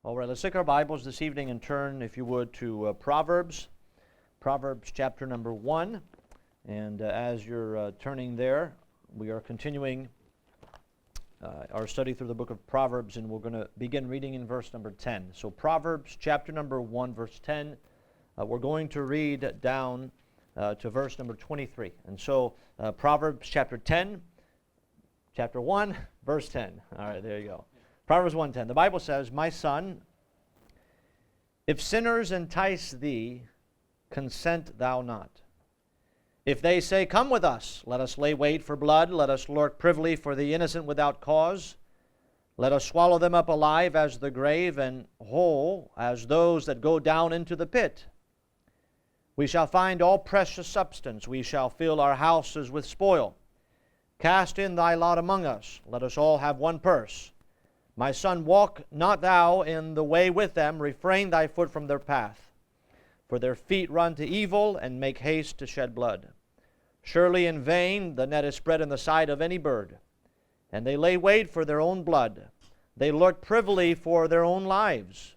All right, let's take our Bibles this evening and turn, if you would, to Proverbs chapter number 1. And as you're turning there, we are continuing our study through the book of Proverbs, and we're going to begin reading in verse number 10. So Proverbs chapter number 1, verse 10, we're going to read down to verse number 23. And so Proverbs chapter 1, verse 10. All right, there you go. Proverbs 1:10. The Bible says, "My son, if sinners entice thee, consent thou not. If they say, Come with us, let us lay wait for blood, let us lurk privily for the innocent without cause. Let us swallow them up alive as the grave, and whole as those that go down into the pit. We shall find all precious substance, we shall fill our houses with spoil. Cast in thy lot among us, let us all have one purse. My son, walk not thou in the way with them, refrain thy foot from their path. For their feet run to evil, and make haste to shed blood. Surely in vain the net is spread in the sight of any bird, and they lay wait for their own blood. They lurk privily for their own lives.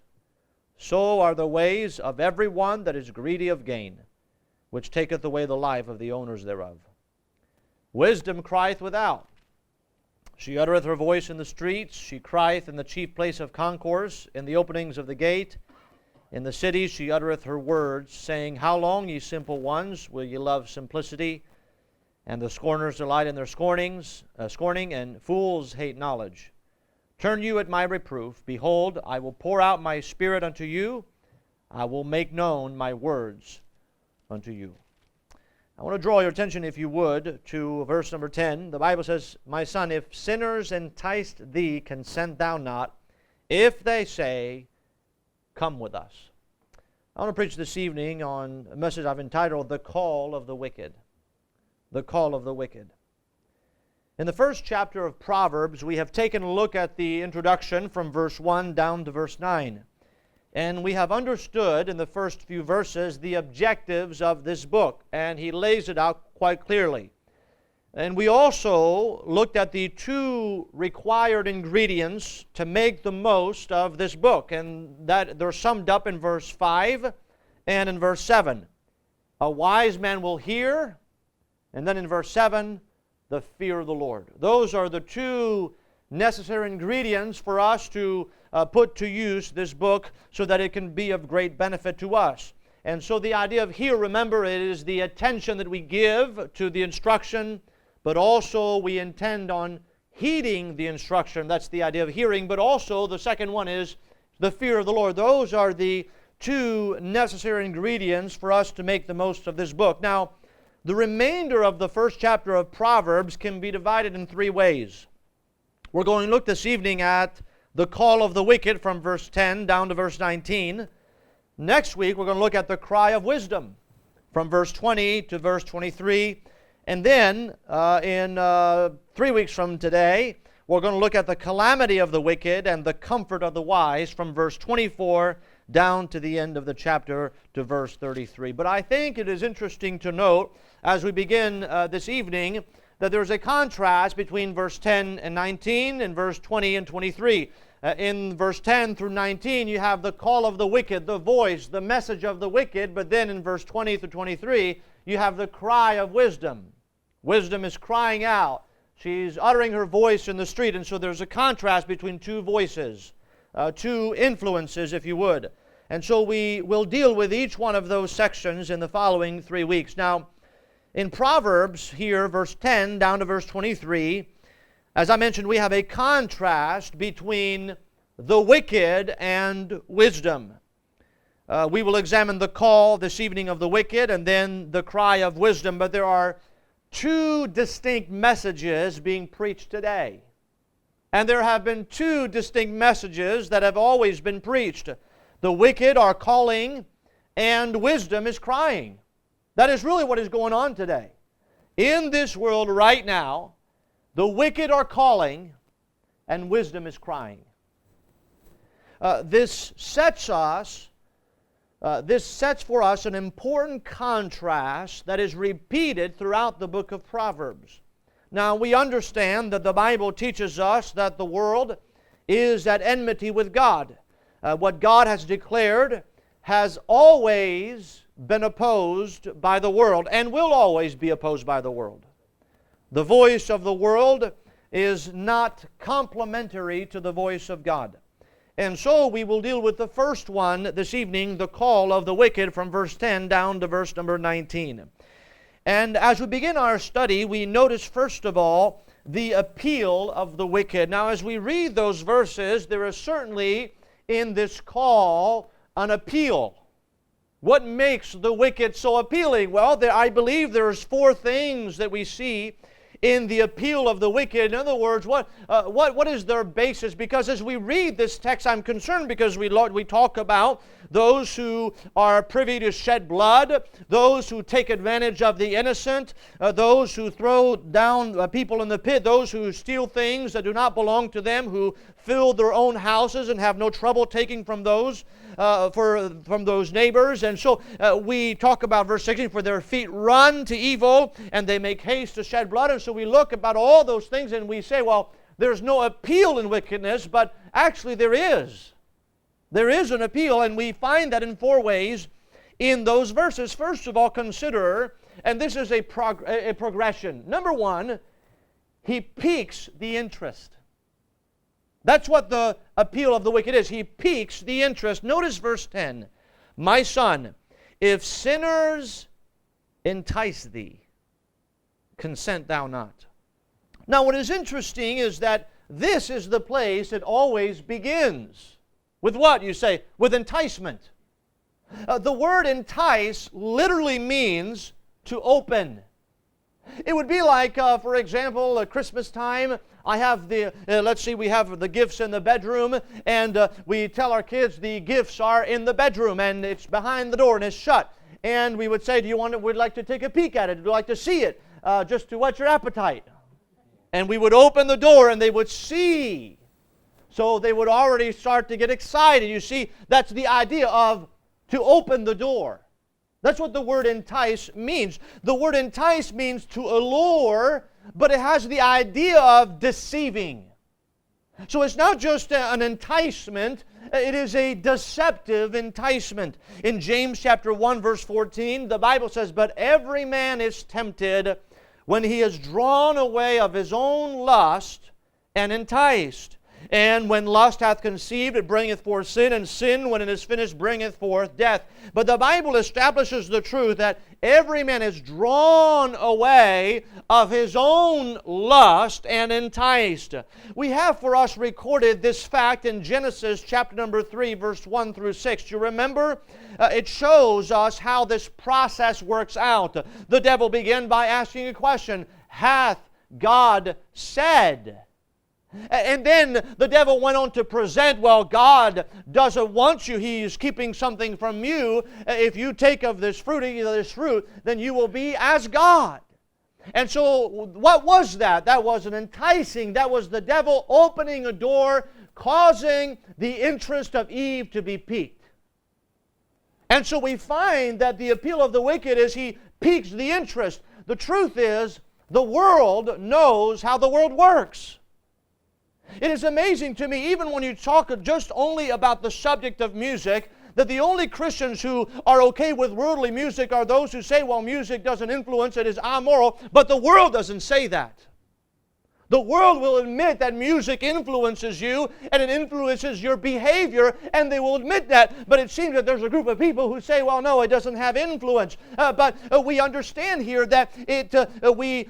So are the ways of every one that is greedy of gain, which taketh away the life of the owners thereof. Wisdom crieth without. She uttereth her voice in the streets. She crieth in the chief place of concourse, in the openings of the gate. In the cities she uttereth her words, saying, How long, ye simple ones, will ye love simplicity? And the scorners delight in their scorning, and fools hate knowledge. Turn you at my reproof. Behold, I will pour out my spirit unto you. I will make known my words unto you." I want to draw your attention, if you would, to verse number 10. The Bible says, "My son, if sinners enticed thee, consent thou not, if they say, Come with us." I want to preach this evening on a message I've entitled, The Call of the Wicked. The Call of the Wicked. In the first chapter of Proverbs, we have taken a look at the introduction from verse 1 down to verse 9. And we have understood in the first few verses the objectives of this book, and he lays it out quite clearly. And we also looked at the two required ingredients to make the most of this book, and that they're summed up in verse 5 and in verse 7. A wise man will hear, and then in verse 7, the fear of the Lord. Those are the two necessary ingredients for us to put to use this book so that it can be of great benefit to us. And so the idea of hear, remember, it is the attention that we give to the instruction, but also we intend on heeding the instruction. That's the idea of hearing. But also the second one is the fear of the Lord. Those are the two necessary ingredients for us to make the most of this book. Now, the remainder of the first chapter of Proverbs can be divided in three ways. We're going to look this evening at the call of the wicked from verse 10 down to verse 19. Next week, we're going to look at the cry of wisdom from verse 20 to verse 23. And then, in 3 weeks from today, we're going to look at the calamity of the wicked and the comfort of the wise from verse 24 down to the end of the chapter to verse 33. But I think it is interesting to note, as we begin this evening, that there's a contrast between verse 10 and 19 and verse 20 and 23. In verse 10 through 19, you have the call of the wicked, the voice, the message of the wicked. But then in verse 20 through 23, you have the cry of wisdom. Wisdom is crying out. She's uttering her voice in the street. And so there's a contrast between two voices, two influences, if you would. And so we will deal with each one of those sections in the following 3 weeks. Now, in Proverbs here, verse 10 down to verse 23, as I mentioned, we have a contrast between the wicked and wisdom. We will examine the call this evening of the wicked and then the cry of wisdom, but there are two distinct messages being preached today. And there have been two distinct messages that have always been preached. The wicked are calling and wisdom is crying. That is really what is going on today. In this world right now, the wicked are calling and wisdom is crying. This sets for us an important contrast that is repeated throughout the book of Proverbs. Now, we understand that the Bible teaches us that the world is at enmity with God. what God has declared has always been opposed by the world and will always be opposed by the world. The voice of the world is not complementary to the voice of God. And so we will deal with the first one this evening, the call of the wicked, from verse 10 down to verse number 19. And as we begin our study, we notice first of all the appeal of the wicked. Now as we read those verses, there is certainly in this call an appeal. What makes the wicked so appealing? Well, I believe there's four things that we see in the appeal of the wicked. In other words, what is their basis? Because as we read this text, I'm concerned because we talk about those who are privy to shed blood, those who take advantage of the innocent, those who throw down people in the pit, those who steal things that do not belong to them, who fill their own houses and have no trouble taking from those from those neighbors. And so we talk about verse 16, for their feet run to evil and they make haste to shed blood. And so we look about all those things and we say, well, there's no appeal in wickedness, but actually there is. There is an appeal, and we find that in four ways in those verses. First of all, consider, and this is a progression. Number one, he piques the interest. That's what the appeal of the wicked is. He piques the interest. Notice verse 10. My son, if sinners entice thee, consent thou not. Now what is interesting is that this is the place it always begins. With what, you say? With enticement. The word entice literally means to open. It would be like, for example, at Christmas time, I have we have the gifts in the bedroom, and we tell our kids the gifts are in the bedroom, and it's behind the door, and it's shut. And we would say, we'd like to take a peek at it, would you like to see it, just to whet your appetite. And we would open the door, and they would see. So they would already start to get excited. You see, that's the idea of to open the door. That's what the word entice means. The word entice means to allure, but it has the idea of deceiving. So it's not just an enticement, it is a deceptive enticement. In James chapter 1 verse 14, the Bible says, but every man is tempted when he is drawn away of his own lust and enticed. And when lust hath conceived, it bringeth forth sin, and sin, when it is finished, bringeth forth death. But the Bible establishes the truth that every man is drawn away of his own lust and enticed. We have for us recorded this fact in Genesis chapter number 3, verse 1 through 6. Do you remember? It shows us how this process works out. The devil began by asking a question, hath God said? And then the devil went on to present, well, God doesn't want you. He's keeping something from you. If you take of this fruit, then you will be as God. And so what was that? That was an enticing. That was the devil opening a door, causing the interest of Eve to be piqued. And so we find that the appeal of the wicked is he piques the interest. The truth is, the world knows how the world works. It is amazing to me, even when you talk just only about the subject of music, that the only Christians who are okay with worldly music are those who say, well, music doesn't influence, it is amoral, but the world doesn't say that. The world will admit that music influences you and it influences your behavior, and they will admit that. But it seems that there's a group of people who say, well, no, it doesn't have influence. But we understand here that we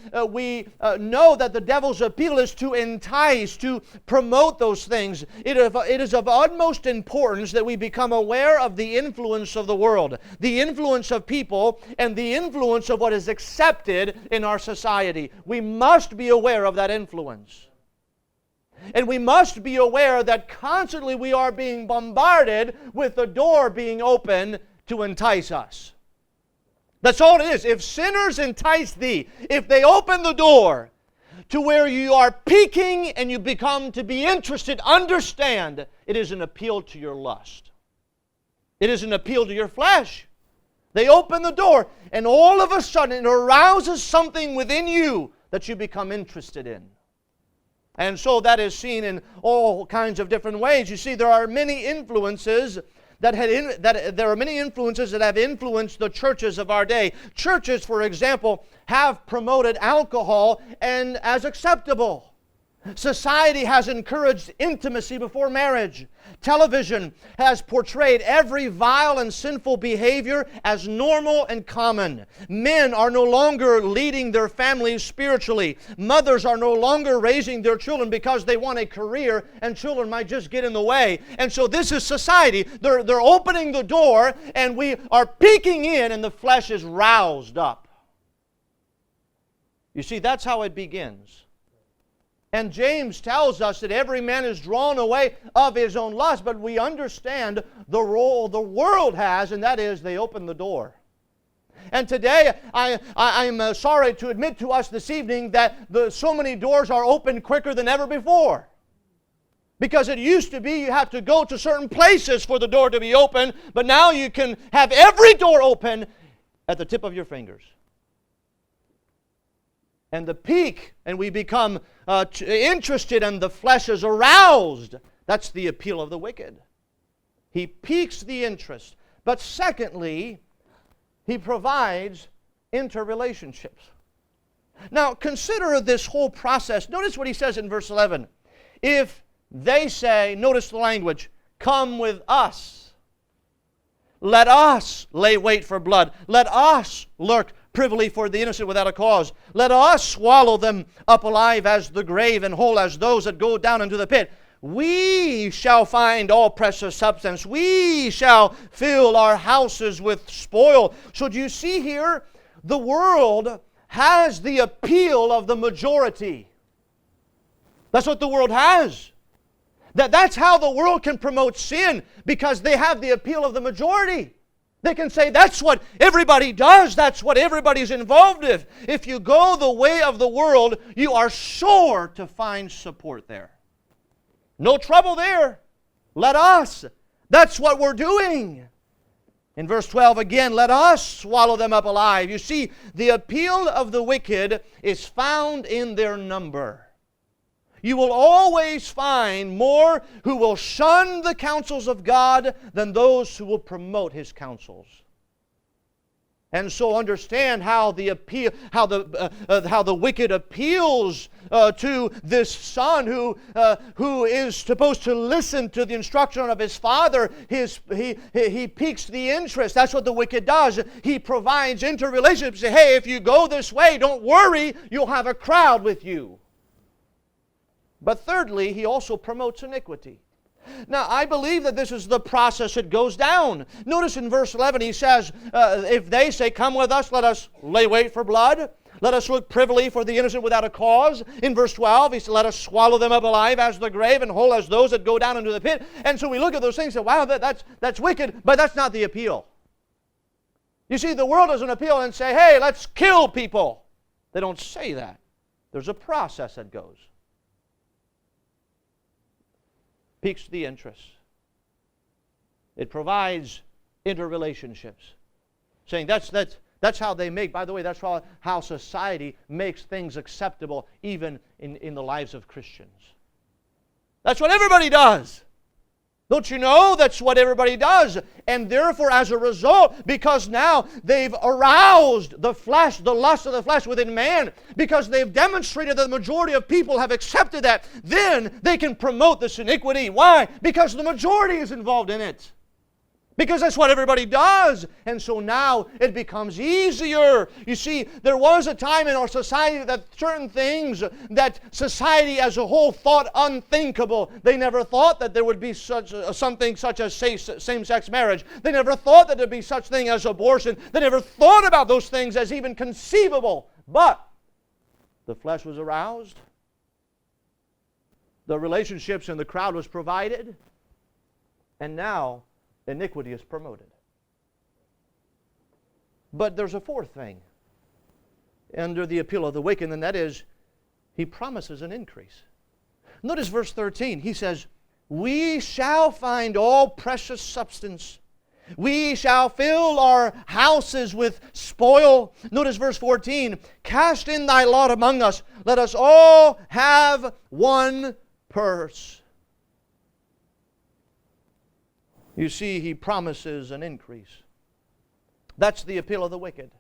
know that the devil's appeal is to entice, to promote those things. It is of utmost importance that we become aware of the influence of the world, the influence of people, and the influence of what is accepted in our society. We must be aware of that influence. And we must be aware that constantly we are being bombarded with the door being open to entice us. That's all it is. If sinners entice thee, if they open the door to where you are piquing and you become to be interested, understand it is an appeal to your lust. It is an appeal to your flesh. They open the door and all of a sudden it arouses something within you that you become interested in. And so that is seen in all kinds of different ways. You see, there are many influences that have influenced the churches of our day. Churches, for example, have promoted alcohol and as acceptable. Society has encouraged intimacy before marriage. Television has portrayed every vile and sinful behavior as normal and common. Men are no longer leading their families spiritually. Mothers are no longer raising their children because they want a career, and children might just get in the way. And so this is society. They're opening the door, and we are peeking in, and the flesh is roused up. You see, that's how it begins. And James tells us that every man is drawn away of his own lust, but we understand the role the world has, and that is they open the door. And today, I'm sorry to admit to us this evening that so many doors are opened quicker than ever before. Because it used to be you have to go to certain places for the door to be open, but now you can have every door open at the tip of your fingers. And the peak, and we become interested, and the flesh is aroused. That's the appeal of the wicked. He piques the interest. But secondly, he provides interrelationships. Now, consider this whole process. Notice what he says in verse 11. If they say, notice the language, come with us. Let us lay wait for blood. Let us lurk privily for the innocent without a cause. Let us swallow them up alive as the grave, and whole as those that go down into the pit. We shall find all precious substance. We shall fill our houses with spoil. So do you see here, the world has the appeal of the majority. That's what the world has. That's how the world can promote sin, because they have the appeal of the majority. They can say, that's what everybody does. That's what everybody's involved with. If you go the way of the world, you are sure to find support there. No trouble there. Let us. That's what we're doing. In verse 12 again, let us swallow them up alive. You see, the appeal of the wicked is found in their number. You will always find more who will shun the counsels of God than those who will promote His counsels. And so understand how the wicked appeals to this son who is supposed to listen to the instruction of his father. He piques the interest. That's what the wicked does. He provides interrelationships. Say, hey, if you go this way, don't worry, you'll have a crowd with you. But thirdly, he also promotes iniquity. Now, I believe that this is the process it goes down. Notice in verse 11 he says, if they say, come with us, let us lay wait for blood. Let us look privily for the innocent without a cause. In verse 12 he said, let us swallow them up alive as the grave, and whole as those that go down into the pit. And so we look at those things and say, wow, that's wicked, but that's not the appeal. You see, the world doesn't appeal and say, hey, let's kill people. They don't say that. There's a process that goes. Piques the interest. It provides interrelationships. Saying that's how they make, by the way, that's how society makes things acceptable even in the lives of Christians. That's what everybody does. Don't you know? That's what everybody does. And therefore, as a result, because now they've aroused the flesh, the lust of the flesh within man, because they've demonstrated that the majority of people have accepted that, then they can promote this iniquity. Why? Because the majority is involved in it. Because that's what everybody does. And so now it becomes easier. You see, there was a time in our society that certain things that society as a whole thought unthinkable. They never thought that there would be something such as same-sex marriage. They never thought that there would be such thing as abortion. They never thought about those things as even conceivable. But the flesh was aroused. The relationships in the crowd was provided. And now iniquity is promoted. But there's a fourth thing under the appeal of the wicked, and that is he promises an increase. Notice verse 13. He says, we shall find all precious substance. We shall fill our houses with spoil. Notice verse 14. Cast in thy lot among us. Let us all have one purse. You see, he promises an increase. That's the appeal of the wicked.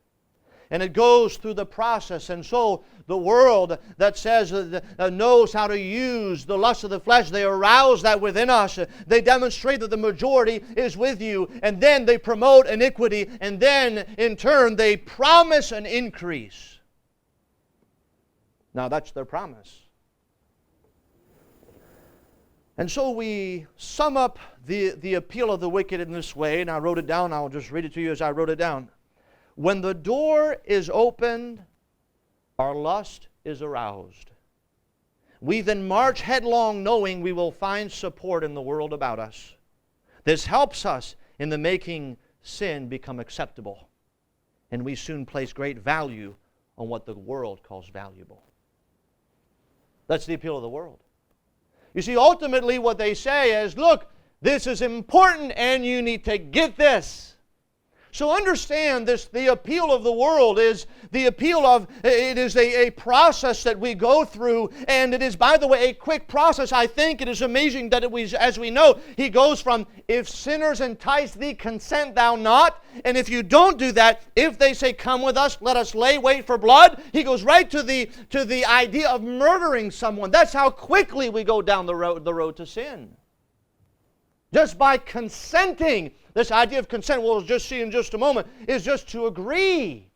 And it goes through the process. And so the world that says knows how to use the lust of the flesh, they arouse that within us. They demonstrate that the majority is with you. And then they promote iniquity. And then in turn they promise an increase. Now that's their promise. And so we sum up the appeal of the wicked in this way. And I wrote it down. I'll just read it to you as I wrote it down. When the door is opened, our lust is aroused. We then march headlong knowing we will find support in the world about us. This helps us in the making sin become acceptable. And we soon place great value on what the world calls valuable. That's the appeal of the world. You see, ultimately what they say is, look, this is important and you need to get this. So understand this, the appeal of the world is the appeal of, it is a process that we go through, and it is, by the way, a quick process. I think it is amazing that as we know, he goes from, if sinners entice thee, consent thou not. And if you don't do that, if they say, come with us, let us lay wait for blood, he goes right to the idea of murdering someone. That's how quickly we go down the road to sin. Just by consenting. This idea of consent, we'll just see in just a moment, is just to agree.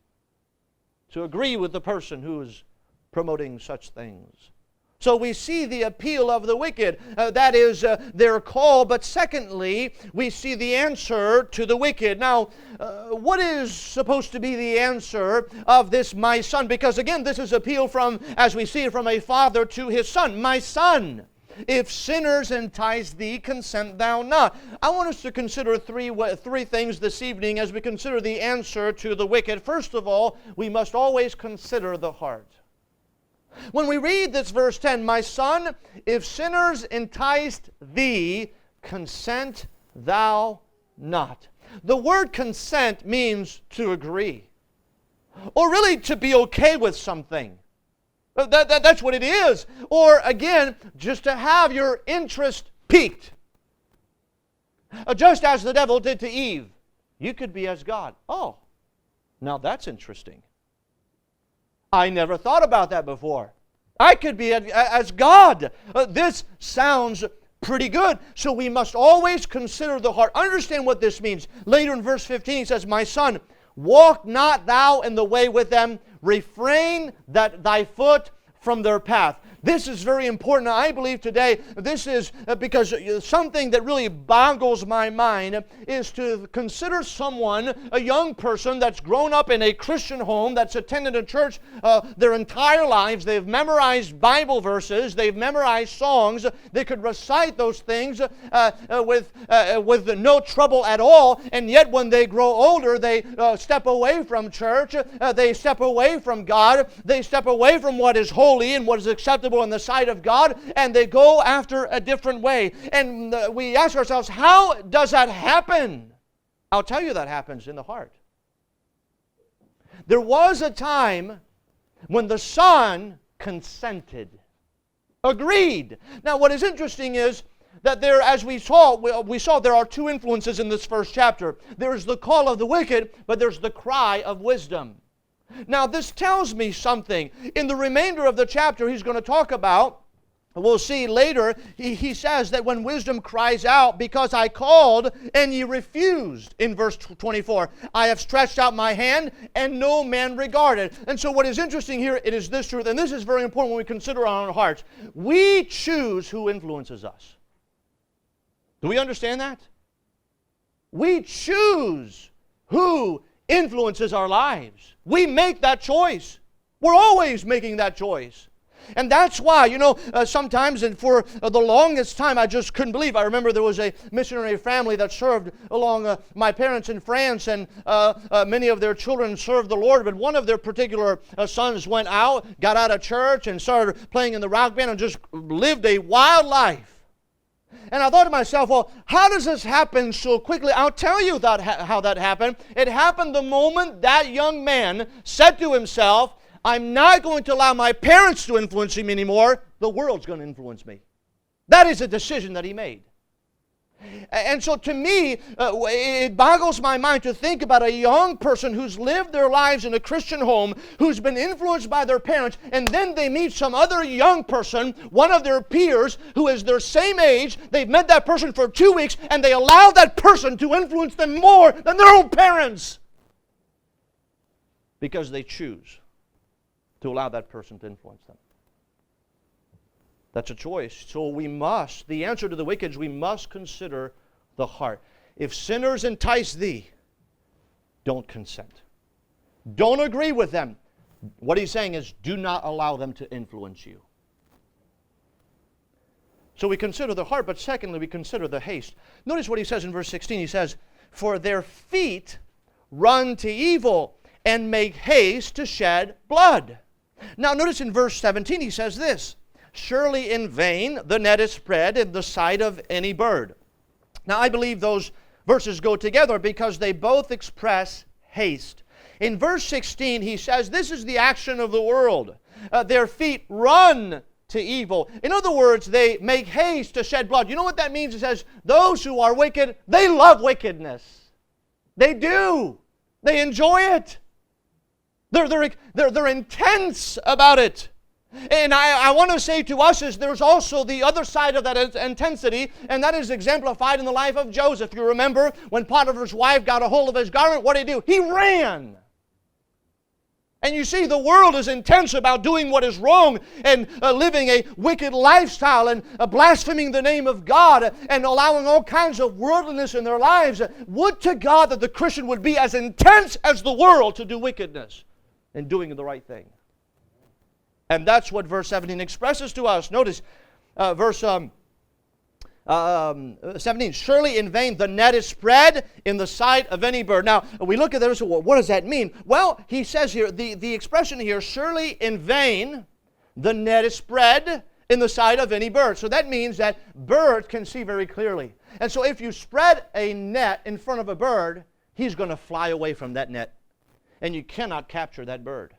To agree with the person who is promoting such things. So we see the appeal of the wicked. That is their call. But secondly, we see the answer to the wicked. Now, what is supposed to be the answer of this my son? Because again, this is appeal from, as we see it, from a father to his son. My son, if sinners entice thee, consent thou not. I want us to consider three things this evening as we consider the answer to the wicked. First of all, we must always consider the heart. When we read this verse 10, my son, if sinners enticed thee, consent thou not. The word consent means to agree, or really to be okay with something. That's what it is. Or again, just to have your interest piqued. Just as the devil did to Eve. You could be as God. Oh, now that's interesting. I never thought about that before. I could be as God. This sounds pretty good. So we must always consider the heart. Understand what this means. Later in verse 15 he says, my son, walk not thou in the way with them, refrain thy foot from their path. This is very important. I believe today, this is because something that really boggles my mind is to consider someone, a young person that's grown up in a Christian home, that's attended a church their entire lives. They've memorized Bible verses. They've memorized songs. They could recite those things with no trouble at all. And yet when they grow older, they step away from church. They step away from God. They step away from what is holy and what is acceptable in the sight of God, and they go after a different way. And we ask ourselves, how does that happen? I'll tell you that happens in the heart. There was a time when the son consented, agreed. Now what is interesting is that there, as we saw there are two influences in this first chapter. There's the call of the wicked, but there's the cry of wisdom. Now this tells me something. In the remainder of the chapter he's going to talk about, we'll see later, he says that when wisdom cries out, because I called and ye refused, in verse 24. I have stretched out my hand and no man regarded. And so what is interesting here, it is this truth, and this is very important when we consider our own hearts. We choose who influences us. Do we understand that? We choose who influences our lives. We make that choice. We're always making that choice. And that's why, sometimes, and for the longest time, I just couldn't believe. I remember there was a missionary family that served along my parents in France, and many of their children served the Lord, but one of their particular sons went out, got out of church, and started playing in the rock band, and just lived a wild life. And I thought to myself, well, how does this happen so quickly? I'll tell you how that happened. It happened the moment that young man said to himself, I'm not going to allow my parents to influence me anymore. The world's going to influence me. That is a decision that he made. And so to me, it boggles my mind to think about a young person who's lived their lives in a Christian home, who's been influenced by their parents, and then they meet some other young person, one of their peers, who is their same age. They've met that person for 2 weeks, and they allow that person to influence them more than their own parents. Because they choose to allow that person to influence them. That's a choice. So the answer to the wicked is we must consider the heart. If sinners entice thee, don't consent. Don't agree with them. What he's saying is, do not allow them to influence you. So we consider the heart, but secondly, we consider the haste. Notice what he says in verse 16. He says, for their feet run to evil and make haste to shed blood. Now notice in verse 17 he says this, surely in vain the net is spread in the sight of any bird. Now I believe those verses go together because they both express haste. In verse 16 he says this is the action of the world. Their feet run to evil. In other words, they make haste to shed blood. You know what that means? It says those who are wicked, they love wickedness. They do. They enjoy it. They're intense about it. And I want to say to us is there's also the other side of that intensity, and that is exemplified in the life of Joseph. You remember when Potiphar's wife got a hold of his garment, what did he do? He ran. And you see, the world is intense about doing what is wrong and living a wicked lifestyle and blaspheming the name of God and allowing all kinds of worldliness in their lives. Would to God that the Christian would be as intense as the world to do wickedness and doing the right thing. And that's what verse 17 expresses to us. Notice verse 17. Surely in vain the net is spread in the sight of any bird. Now, we look at this, what does that mean? Well, he says here, the expression here, surely in vain the net is spread in the sight of any bird. So that means that birds can see very clearly. And so if you spread a net in front of a bird, he's going to fly away from that net. And you cannot capture that bird.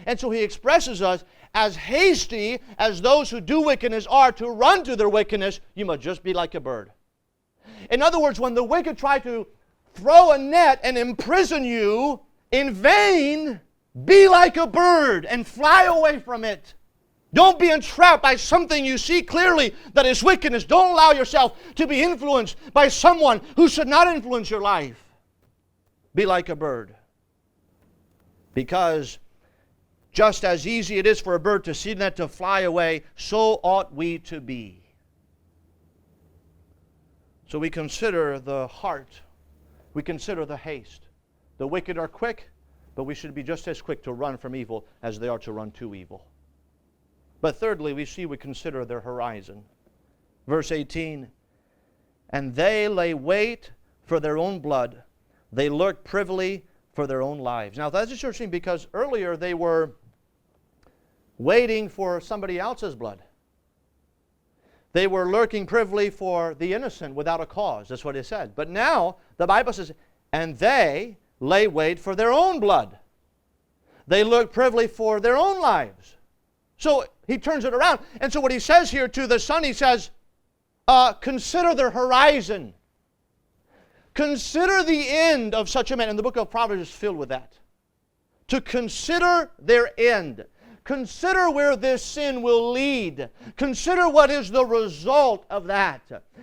And so he expresses us as hasty as those who do wickedness are to run to their wickedness, you must just be like a bird. In other words, when the wicked try to throw a net and imprison you in vain, be like a bird and fly away from it. Don't be entrapped by something you see clearly that is wickedness. Don't allow yourself to be influenced by someone who should not influence your life. Be like a bird. Because just as easy it is for a bird to see that to fly away, so ought we to be. So we consider the heart. We consider the haste. The wicked are quick, but we should be just as quick to run from evil as they are to run to evil. But thirdly, we consider their horizon. Verse 18, and they lay wait for their own blood. They lurk privily for their own lives. Now that's interesting because earlier they were waiting for somebody else's blood. They were lurking privily for the innocent without a cause. That's what it said. But now the Bible says, and they lay wait for their own blood. They lurk privily for their own lives. So he turns it around. And so what he says here to the son, he says, consider their horizon. Consider the end of such a man. And the book of Proverbs is filled with that. To consider their end. Consider where this sin will lead. Consider what is the result of that.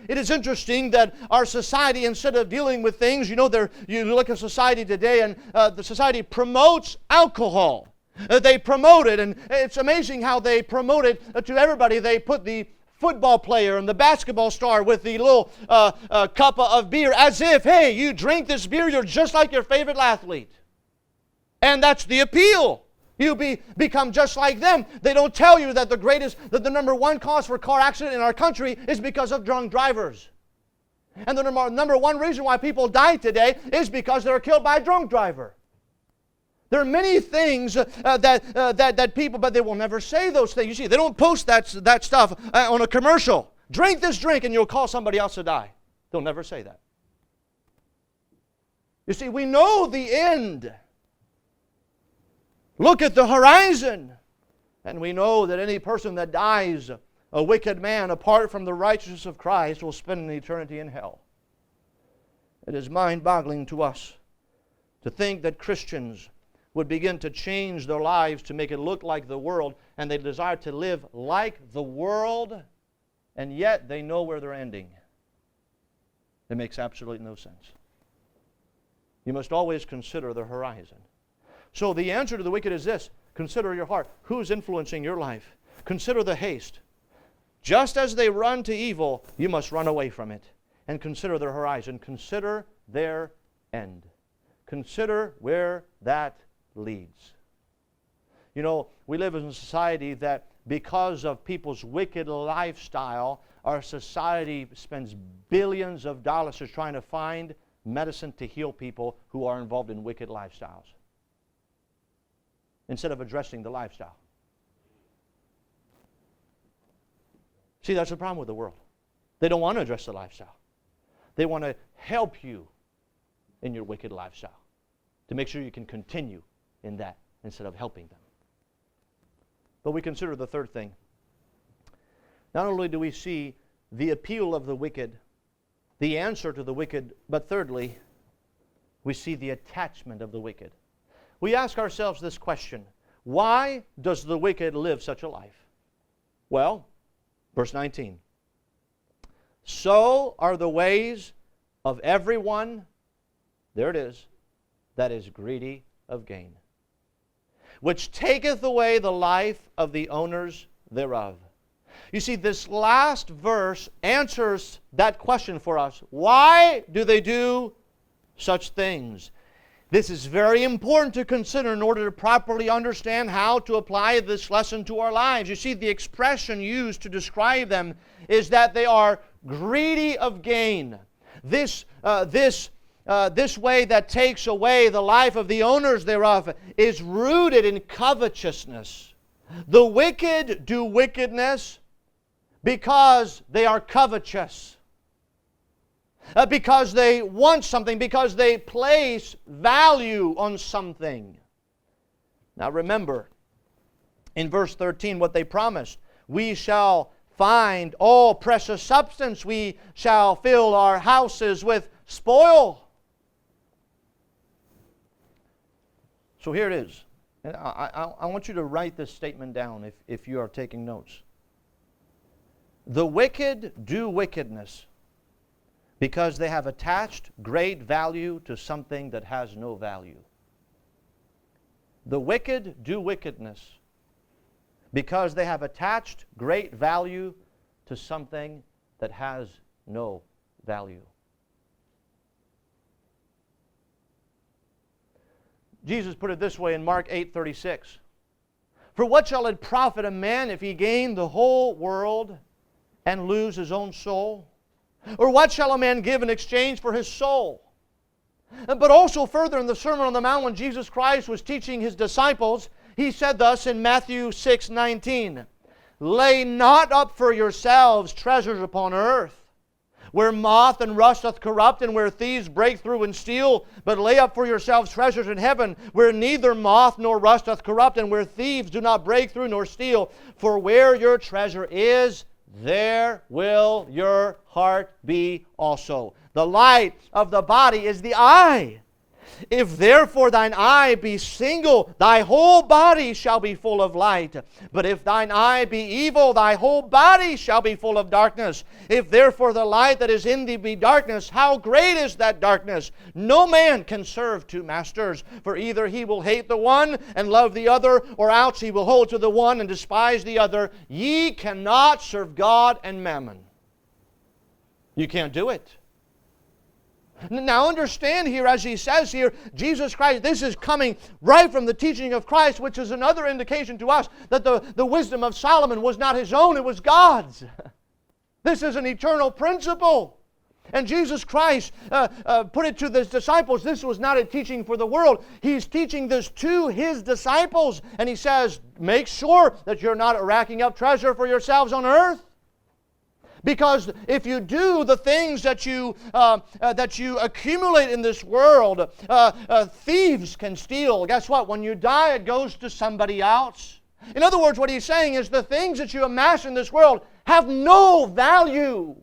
It is interesting that our society, instead of dealing with things, you look at society today and the society promotes alcohol. They promote it, and it's amazing how they promote it to everybody. They put the football player and the basketball star with the little cup of beer as if, hey, you drink this beer, you're just like your favorite athlete. And that's the appeal. You become just like them. They don't tell you that the number one cause for car accident in our country is because of drunk drivers. And the number one reason why people die today is because they're killed by a drunk driver. There are many things that people, but they will never say those things. You see, they don't post that stuff on a commercial. drink this drink and you'll cause somebody else to die. They'll never say that. You see, we know the end. Look at the horizon. And we know that any person that dies a wicked man apart from the righteousness of Christ will spend an eternity in hell. It is mind-boggling to us to think that Christians would begin to change their lives to make it look like the world, and they desire to live like the world, and yet they know where they're ending. It makes absolutely no sense. You must always consider the horizon. So the answer to the wicked is this. Consider your heart. Who's influencing your life? Consider the haste. Just as they run to evil, you must run away from it. And consider their horizon. Consider their end. Consider where that leads. You know, we live in a society that because of people's wicked lifestyle, our society spends billions of dollars trying to find medicine to heal people who are involved in wicked lifestyles, instead of addressing the lifestyle. See, that's the problem with the world. They don't want to address the lifestyle. They want to help you in your wicked lifestyle to make sure you can continue in that instead of helping them. But we consider the third thing. Not only do we see the appeal of the wicked, the answer to the wicked, but thirdly, we see the attachment of the wicked. We ask ourselves this question: why does the wicked live such a life? Well, verse 19. So are the ways of everyone, there it is, that is greedy of gain, which taketh away the life of the owners thereof. You see, this last verse answers that question for us. Why do they do such things? This is very important to consider in order to properly understand how to apply this lesson to our lives. You see, the expression used to describe them is that they are greedy of gain. This way that takes away the life of the owners thereof is rooted in covetousness. The wicked do wickedness because they are covetous. Because they want something, because they place value on something. Now remember, in verse 13, what they promised: we shall find all precious substance, we shall fill our houses with spoil. So here it is. And I want you to write this statement down if you are taking notes. The wicked do wickedness because they have attached great value to something that has no value. The wicked do wickedness because they have attached great value to something that has no value. Jesus put it this way in Mark 8:36. For what shall it profit a man if he gain the whole world and lose his own soul? Or what shall a man give in exchange for his soul? But also further in the Sermon on the Mount, when Jesus Christ was teaching His disciples, He said thus in Matthew 6:19, lay not up for yourselves treasures upon earth, where moth and rust doth corrupt, and where thieves break through and steal, but lay up for yourselves treasures in heaven, where neither moth nor rust doth corrupt, and where thieves do not break through nor steal. For where your treasure is, there will your heart be also. The light of the body is the eye. If therefore thine eye be single, thy whole body shall be full of light. But if thine eye be evil, thy whole body shall be full of darkness. If therefore the light that is in thee be darkness, how great is that darkness? No man can serve two masters, for either he will hate the one and love the other, or else he will hold to the one and despise the other. Ye cannot serve God and mammon. You can't do it. Now understand here, as he says here, Jesus Christ, this is coming right from the teaching of Christ, which is another indication to us that the wisdom of Solomon was not his own, it was God's. This is an eternal principle. And Jesus Christ put it to His disciples. This was not a teaching for the world. He's teaching this to His disciples. And He says, make sure that you're not racking up treasure for yourselves on earth. Because if you do the things that you accumulate in this world, thieves can steal. Guess what? When you die, it goes to somebody else. In other words, what he's saying is the things that you amass in this world have no value.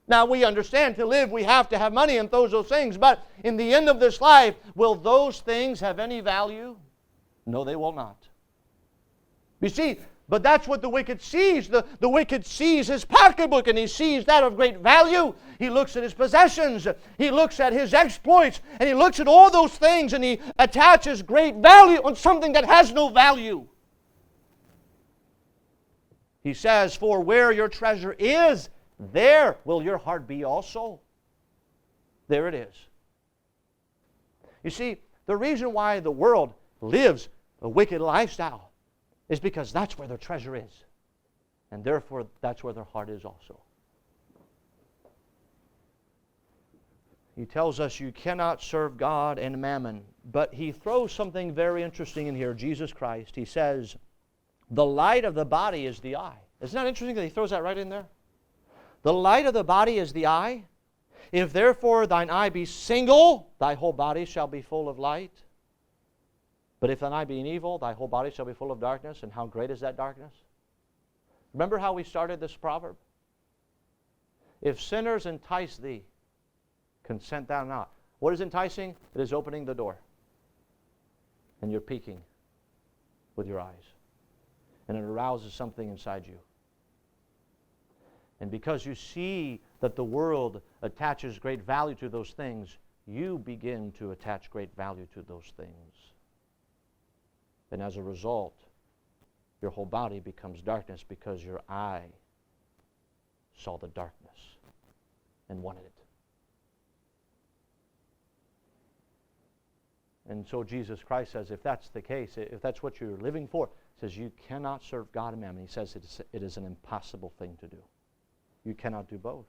Now, we understand to live we have to have money and those things, but in the end of this life, will those things have any value? No, they will not. You see, but that's what the wicked sees. The wicked sees his pocketbook, and he sees that of great value. He looks at his possessions. He looks at his exploits, and he looks at all those things, and he attaches great value on something that has no value. He says, for where your treasure is, there will your heart be also. There it is. You see, the reason why the world lives a wicked lifestyle is because that's where their treasure is. And therefore, that's where their heart is also. He tells us you cannot serve God and mammon. But he throws something very interesting in here, Jesus Christ. He says, the light of the body is the eye. Isn't that interesting that he throws that right in there? The light of the body is the eye. If therefore thine eye be single, thy whole body shall be full of light. But if thine eye be evil, thy whole body shall be full of darkness. And how great is that darkness? Remember how we started this proverb? If sinners entice thee, consent thou not. What is enticing? It is opening the door. And you're peeking with your eyes. And it arouses something inside you. And because you see that the world attaches great value to those things, you begin to attach great value to those things. And as a result, your whole body becomes darkness because your eye saw the darkness and wanted it. And so Jesus Christ says, if that's the case, if that's what you're living for, he says you cannot serve God and mammon. He says it is an impossible thing to do. You cannot do both.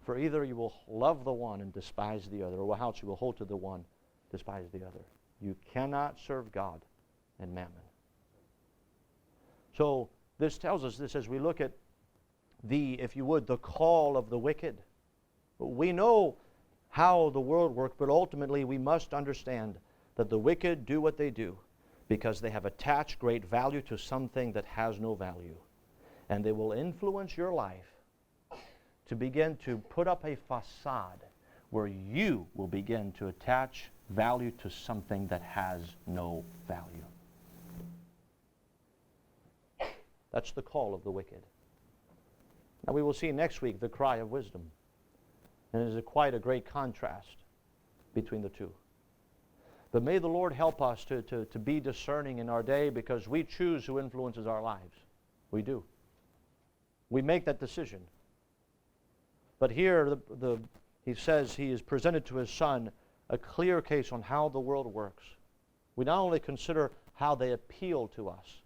For either you will love the one and despise the other, or else you will hold to the one, despise the other. You cannot serve God and mammon. So this tells us this as we look at if you would, the call of the wicked. We know how the world works, but ultimately we must understand that the wicked do what they do because they have attached great value to something that has no value. And they will influence your life to begin to put up a facade where you will begin to attach value to something that has no value. That's the call of the wicked. Now we will see next week the cry of wisdom. And it is quite a great contrast between the two. But may the Lord help us to be discerning in our day because we choose who influences our lives. We do. We make that decision. But here he says he is presented to his son a clear case on how the world works. We not only consider how they appeal to us,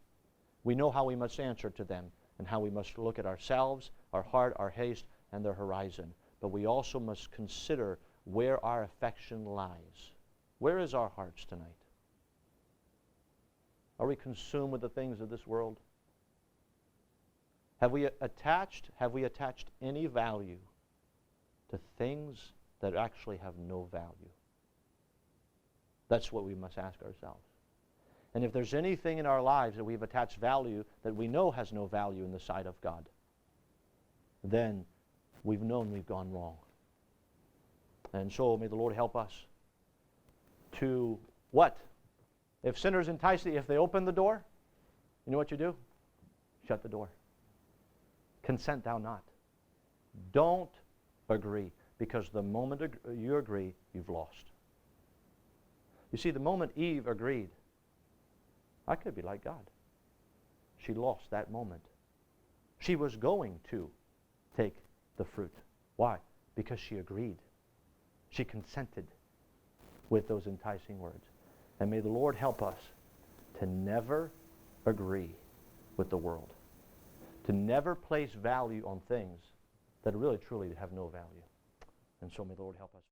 we know how we must answer to them and how we must look at ourselves, our heart, our haste, and their horizon. But we also must consider where our affection lies. Where is our hearts tonight? Are we consumed with the things of this world? Have we attached any value to things that actually have no value? That's what we must ask ourselves. And if there's anything in our lives that we've attached value that we know has no value in the sight of God, then we've known we've gone wrong. And so may the Lord help us to what? If sinners entice thee, if they open the door, you know what you do? Shut the door. Consent thou not. Don't agree, because the moment you agree, you've lost. You see, the moment Eve agreed, I could be like God. She lost that moment. She was going to take the fruit. Why? Because she agreed. She consented with those enticing words. And may the Lord help us to never agree with the world. To never place value on things that really truly have no value. And so may the Lord help us.